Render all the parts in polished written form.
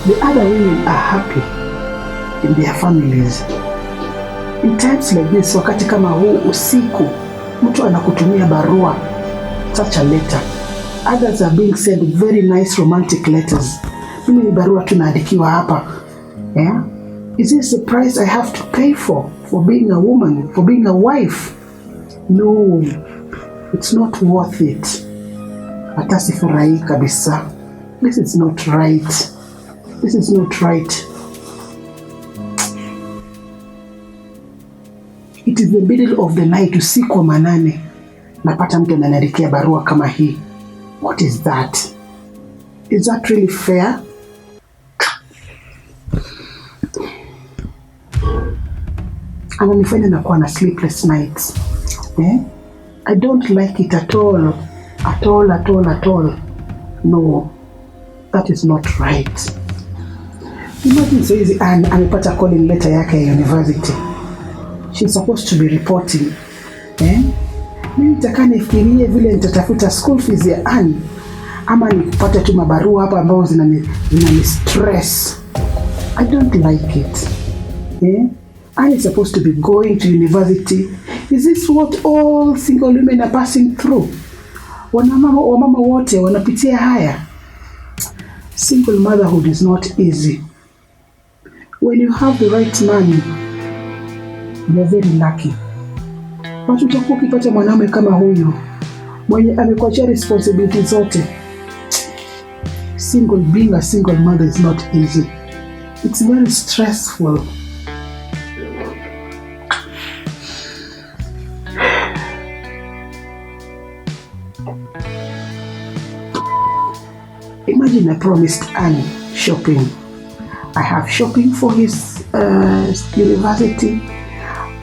The other women are happy in their families. In times like this, wakati kama huu usiku, mtu anakutumia barua, such a letter. Others are being sent very nice romantic letters. Mimi ni barua tunaandikiwa hapa. Yeah? Is this the price I have to pay for being a woman, for being a wife? No, it's not worth it. Hata sifurahi kabisa. This is not right. This is not right. It is the middle of the night, usiku wa manane. Napata mtu ananiandikia barua kama hii. What is that? Is that really fair? Ananifanya nakuwa na sleepless nights. I don't like it at all. At all, at all, at all. No, that is not right. Imagine says Anne amepata calling letter yake ya university. She's supposed to be reporting. Mimi nitakaa nifikirie vile nitatafuta school fees ya Anne, ama nipate tu mabarua hapa ambao zinani stress. I don't like it. Anne is supposed to be going to university. Is this what all single women are passing through? Wamama wote wanapitia haya. Single motherhood is not easy. When you have the right man, you're very lucky. But utakuwa ukipata mwanaume kama huyu mwenye amekuachia responsibility zote. Being a single mother is not easy. It's very stressful. Imagine I promised Annie shopping. I have shopping for his university.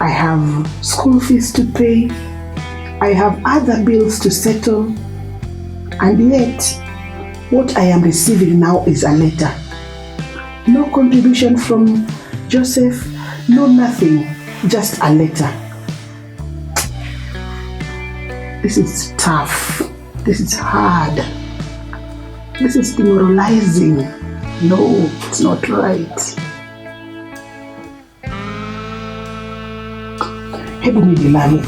I have school fees to pay. I have other bills to settle. And yet, what I am receiving now is a letter. No contribution from Joseph, no nothing, just a letter. This is tough. This is hard. This is demoralizing. No, it's not right. Hebu nilale.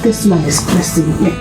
This man is stressing me.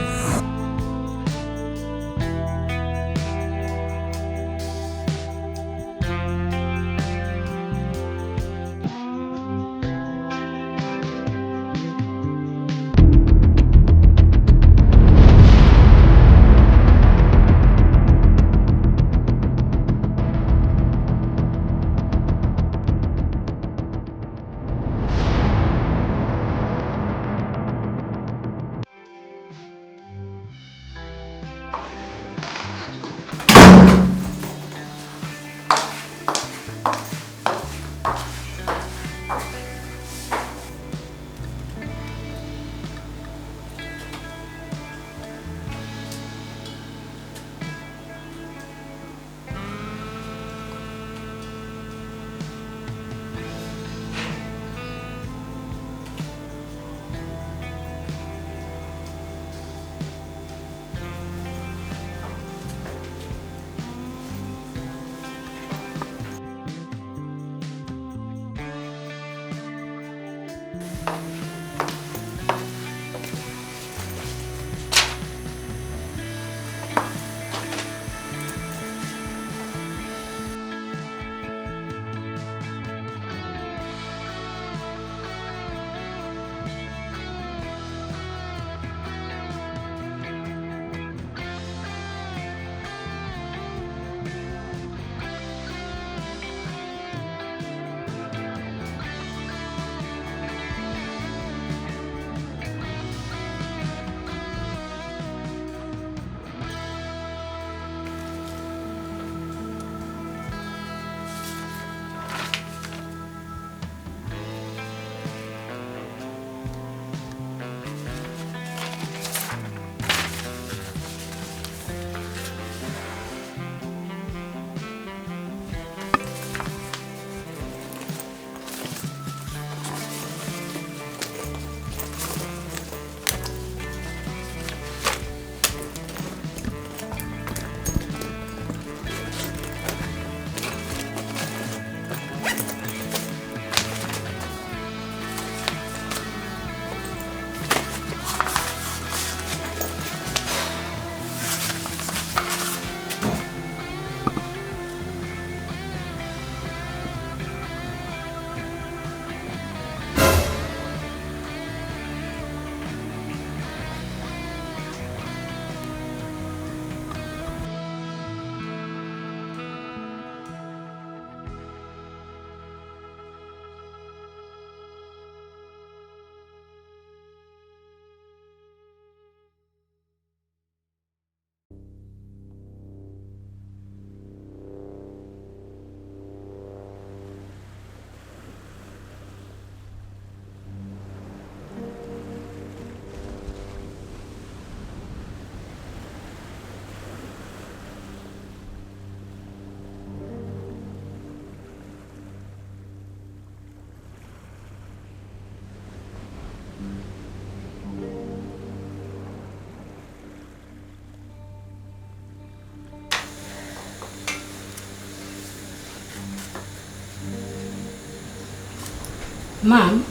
Mom?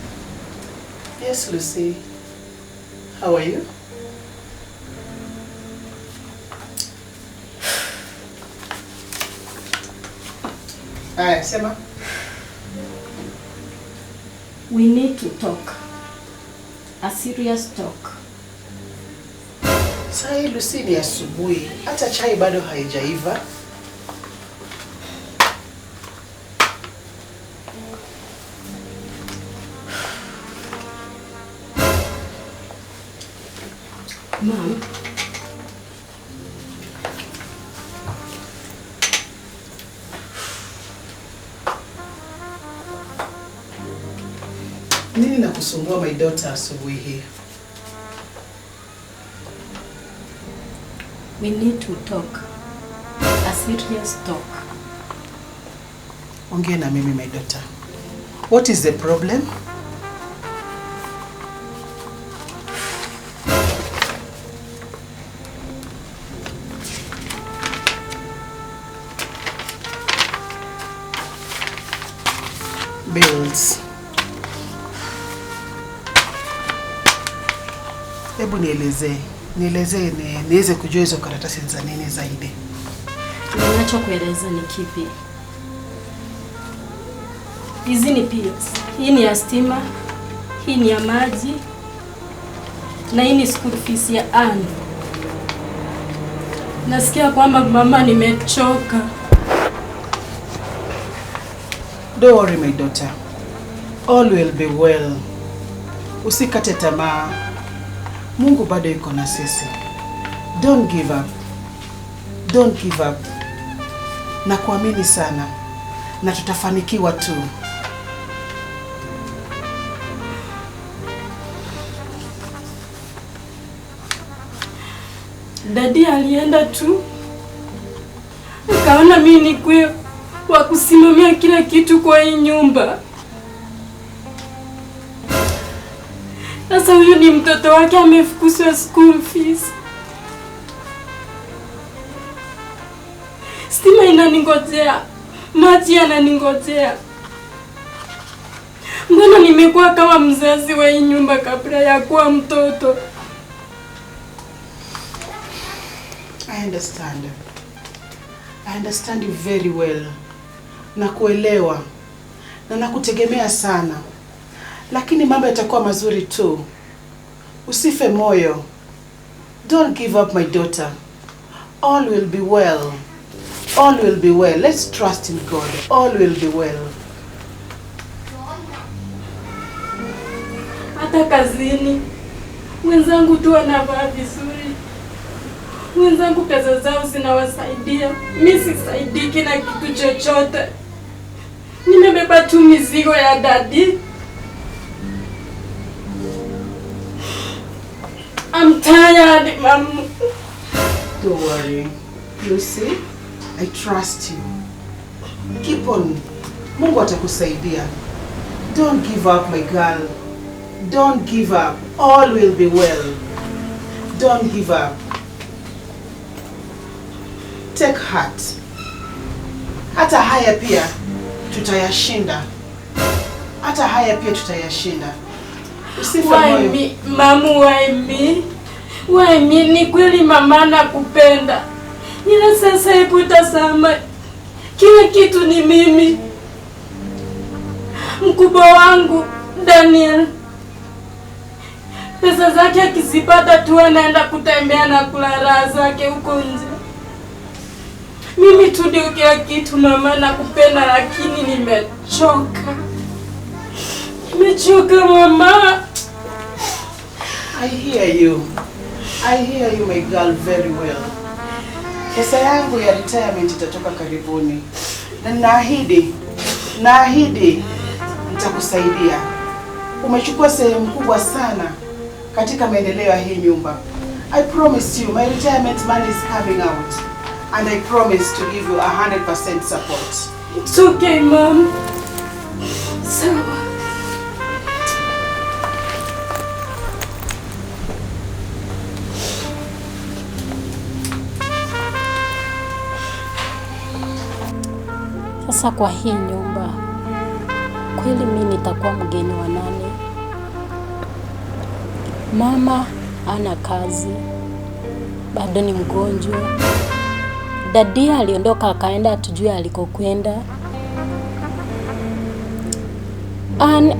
Yes, Lucy. How are you? Aya, sema. We need to talk. A serious talk. Sai Lucy, ni asubuhi. Hata chai bado haijaiva. Mom? Nini nakusumbua my daughter asubuhi hii? We need to talk. A serious talk. Ongea na mimi my daughter. What is the problem? Bills. Hebu nielezee niweze kujua hizo karatasi za nini zaidi. Ninachokueleza ni kipi? Hizi ni bills. Hii ni ya stima, hii ni ya maji, na hii ni school fees ya Ann. Nasikia kwamba mama nimechoka. Don't worry my daughter. All will be well. Usikate tamaa. Mungu bado yuko na sisi. Don't give up. Don't give up. Na kuamini sana. Na tutafanikiwa tu. Daddy alienda tu. Akaona mimi ni kwa wa kusimamia kila kitu kwa hii nyumba. Sasa huyu ni mtoto wake amefukuzwa school fees. Stima inaningojea, maji yananingojea. Mbona nimekuwa kama mzazi wa hii nyumba kabla ya kuwa mtoto? I understand you very well. Nakuelewa na nakutegemea sana, lakini mambo yatakuwa mazuri tu. Usife moyo. Don't give up my daughter. All will be well. All will be well. Let's trust in God. All will be well. Hata kazini wenzangu tu wanavaa vizuri. Wenzangu pesa zao zinawasaidia. Mimi sisaidiki na kitu chochote. Nimebeba tu mizigo ya daddy. I'm tired, Mom. Don't worry. Lucy, I trust you. Keep on. Mungu atakusaidia. Don't give up, my girl. Don't give up. All will be well. Don't give up. Take heart. Hata haya pia tutayashinda. Hata haya pia tutayashinda. Usife moyo. Why me? Mamu, why me? Why me? Ni kweli mama nakupenda. Ila sasa hebu tazama. Kila kitu ni mimi. Mkubwa wangu Daniel, pesa zake akizipata tu anaenda kutembea na kula raha zake huko nje. Mimi tu ndio kila kitu mama, nakupenda lakini nimechoka. Nimechoka mama. I hear you. I hear you, my girl, very well. Pesa yangu ya retirement itatoka karibuni. Na naahidi nitakusaidia. Umechukua sehemu kubwa sana katika maendeleo ya hii nyumba. I promise you, my retirement money is coming out. And I promise to give you 100% support. It's okay, Mom. Sawa. Sasa kwa hii nyumba kweli mimi nitakuwa mgeni wa nani? Mama ana kazi, bado ni mgonjwa. Dadia aliondoka akaenda tujue alikokwenda.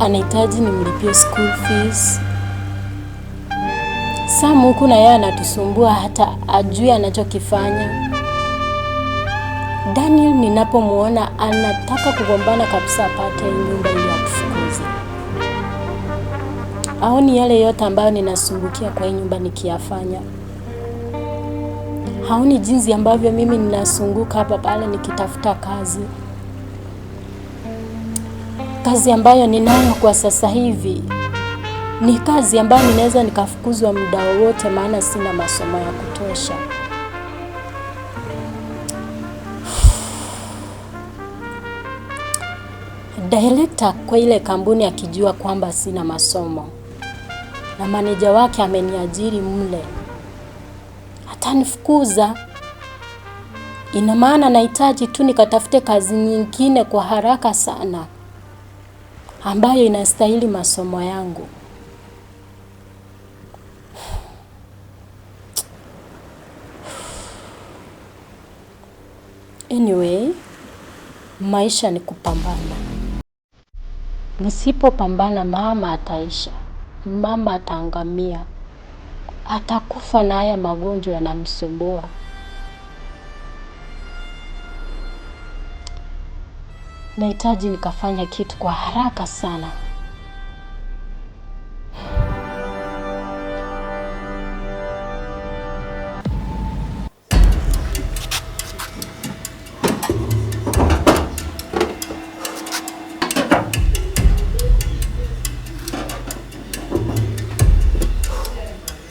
Anahitaji nimlipie school fees. Sam huku na yeye anatusumbua hata ajui anachokifanya. Daniel ninapomuona anataka kugombana kabisa apate nyumba ili atufukuze. Haoni yale yote ambayo ninasumbukia kwa hii nyumba nikiyafanya. Haoni jinsi ambavyo mimi ninasunguka hapa pale nikitafuta kazi. Kazi ambayo ninayo kwa sasa hivi ni kazi ambayo ninaweza nikafukuzwa muda wowote, maana sina masomo ya kutosha. Director kwa ile kampuni akijua kwamba sina masomo na maneja wake ameniajiri mle, atanifukuza. Ina maana nahitaji tu nikatafute kazi nyingine kwa haraka sana ambayo inastahili masomo yangu. Anyway, maisha ni kupambana. Nisipopambana mama ataisha. Mama ataangamia. Atakufa na haya magonjwa yanamsumbua. Nahitaji nikafanya kitu kwa haraka sana.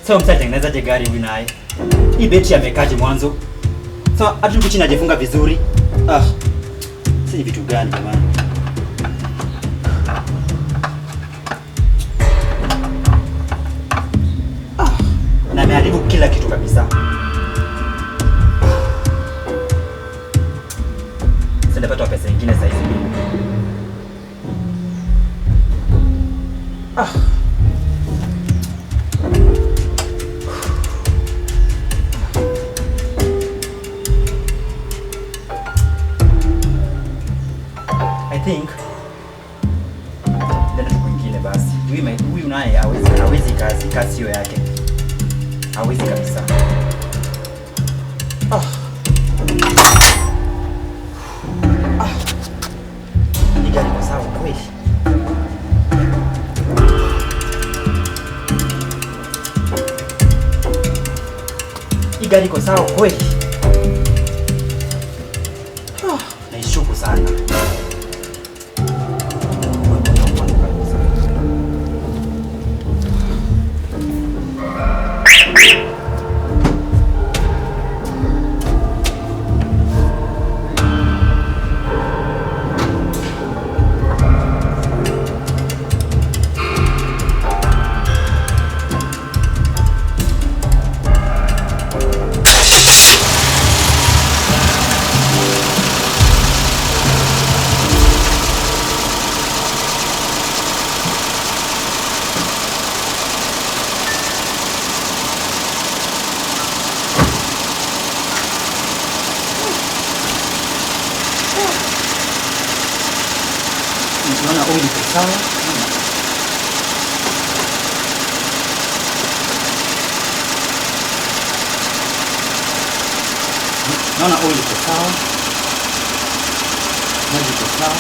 So msatengenezaje gari huyu naye? Hii betri amekaje mwanzo? So hata huku chini hajafunga vizuri. Si vitu gani jamani? Na ameharibu kila kitu kabisa. Sitapata pesa nyingine sasa hivi. I think ndio mwingine basi. Huyu naye hawezi kazi hiyo yake. Hawezi kabisa. Ni gari kwa sawa kweli. Hii gari kwa sawa kweli. Naishuku sana. Naona oil iko sawa. Naona oil iko sawa. Maji iko sawa.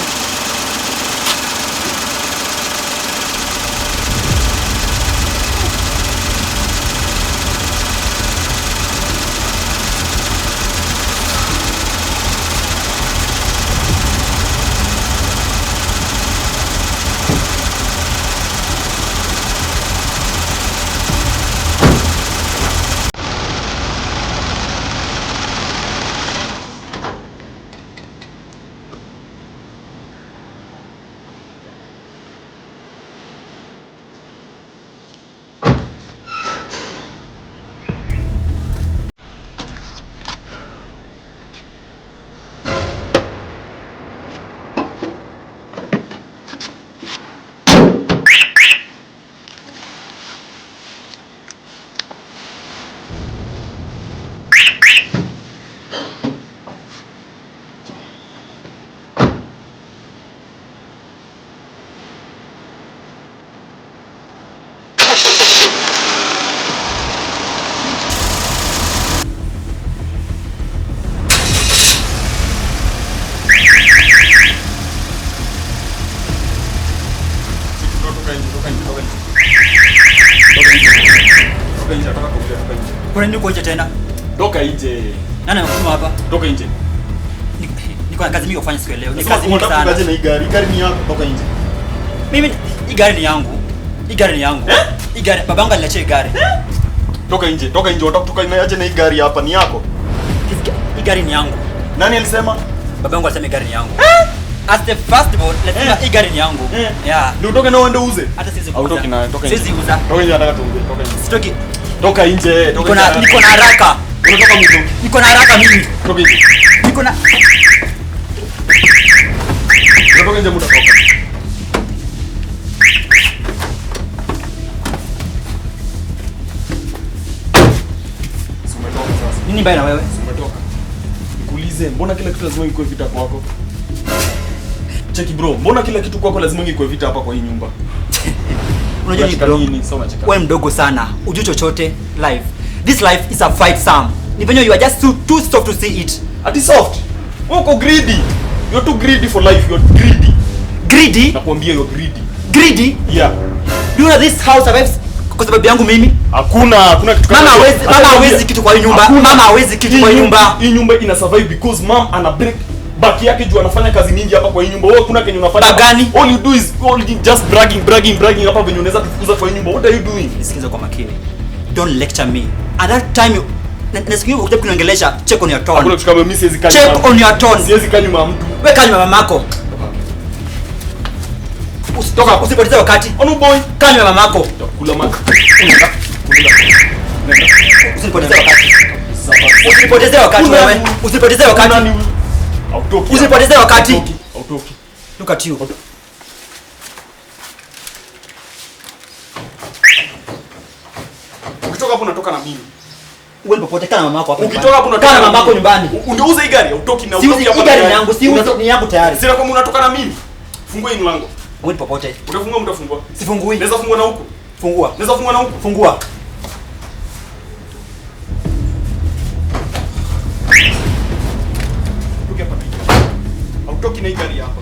Kuna nini uko nje tena? Toka nje. Nani amekutuma hapa? Toka nje. Niko na kazi mingi kufanya siku leo. Ni kazi mingi sana. Unataka na hii gari. Gari ni yako, toka nje. Mimi hii gari ni yangu. Hii gari ni yangu. Hii gari babangu aliniachia gari. Toka nje. Toka nje. Unataka kutoka aje na hii gari hapa ni yako? Hii gari ni yangu. Nani alisema? Babangu alisema gari ni yangu. As the first of all, lazima hii gari ni yangu. Yeah. Ndio utoke na uende uze. Hata siwezi kuuza. Autoki na toka nje. Siwezi uza. Toka nje, nataka tuongee. Toka nje. Sitoki. Toka nje. Niko na haraka. Unatoka mtu. Niko na haraka mimi. Toka nje. Niko na Toka nje, mtu toka. Umetoka sasa. nini mbaya na wewe? Umetoka. Nikuulize, mbona kila kitu lazima ikuwe vita kwako? Cheki bro, mbona kila kitu kwako lazima ikuwe vita hapa kwa hii nyumba? Unajua ni bro, wewe mdogo sana, ujui chochote life. This life is a fight Sam. Ni venye you are just too soft to see it. Ati soft? Wewe uko greedy. You're too greedy for life. You're greedy. Greedy? Nakwambia you're greedy. Greedy? Yeah. Do you know this house survives kwa sababu yangu mimi? Hakuna kitu kama mama hawezi kitu kwa hii nyumba. Mama hawezi kitu kwa hii nyumba. Hii nyumba ina survive because mom ana break back yake juu anafanya kazi nyingi hapa kwa hii nyumba. Wewe kuna kenye unafanya gani? All you do is just bragging hapa venye unaweza kufukuza kwa hii nyumba. What are you doing? Nisikize kwa makini. Don't lecture me. At that time nasikia ukija kuniongelesha, check on your tone. Hakuna kitu kama mimi siwezi kanya. Check on your tone. Siwezi kanya mtu. Wewe kanya mamako. Usitoka, usipoteze wakati. Onu boy, kanya mamako. Kula mama. Usipoteze wakati. Usipoteze wakati wewe. Usipoteze wakati. Autoki. Usipoteze wakati. Autoki. Look at you. Ukitoka hapo unatoka na mimi. Wewe popote kana mamako hapo. Ukitoka hapo unatoka na mamako nyumbani. Ungeuza hii gari, autoki na utoki hapa. Hii gari ni yangu, ni yangu tayari. Sina kama unatoka na mimi. Fungua hii mlango. Wewe popote. Utafungua, mtafungua. Sifungui. Naweza fungua na huko. Fungua. Naweza fungua na huko. Fungua. Autoki na hii gari hapa.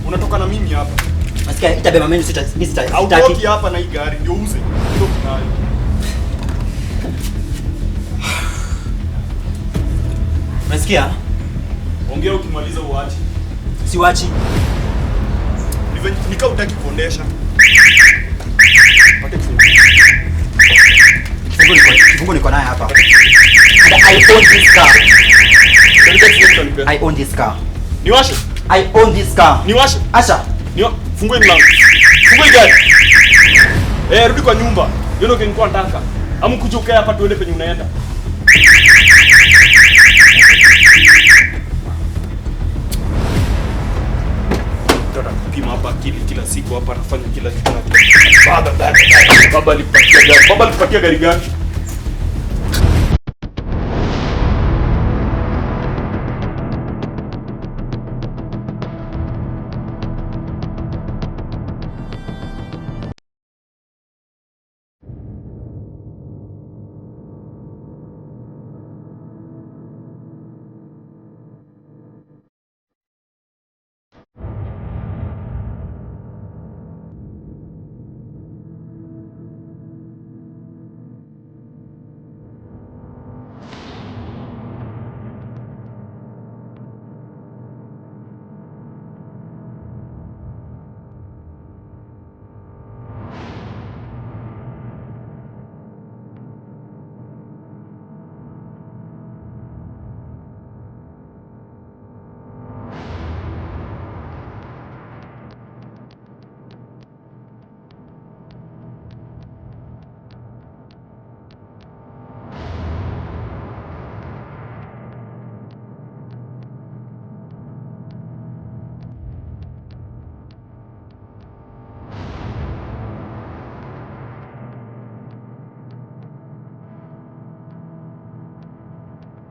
Unatoka na mimi hapa. Nasikia itabeba mimi sitaki. Autoki hapa na hii gari ndio uze. Autoki nayo. Nasikia? Ongea ukimaliza uache. Siwachi. Nika utaki kuondesha. Pate kifungu niko naye hapa. I own this car. I own this car. Niwashe? I own this car. Niwashe? Asha. Fungue mlango. Fungue gari. Rudi kwa nyumba. Ndio ndio nilikuwa nataka. Amu kuja ukae hapa tuende penye unaenda. Tata kupima hapa akili kila siku hapa anafanya kila kitu na kila. Baba alipatia gari. Baba alipatia gari gani?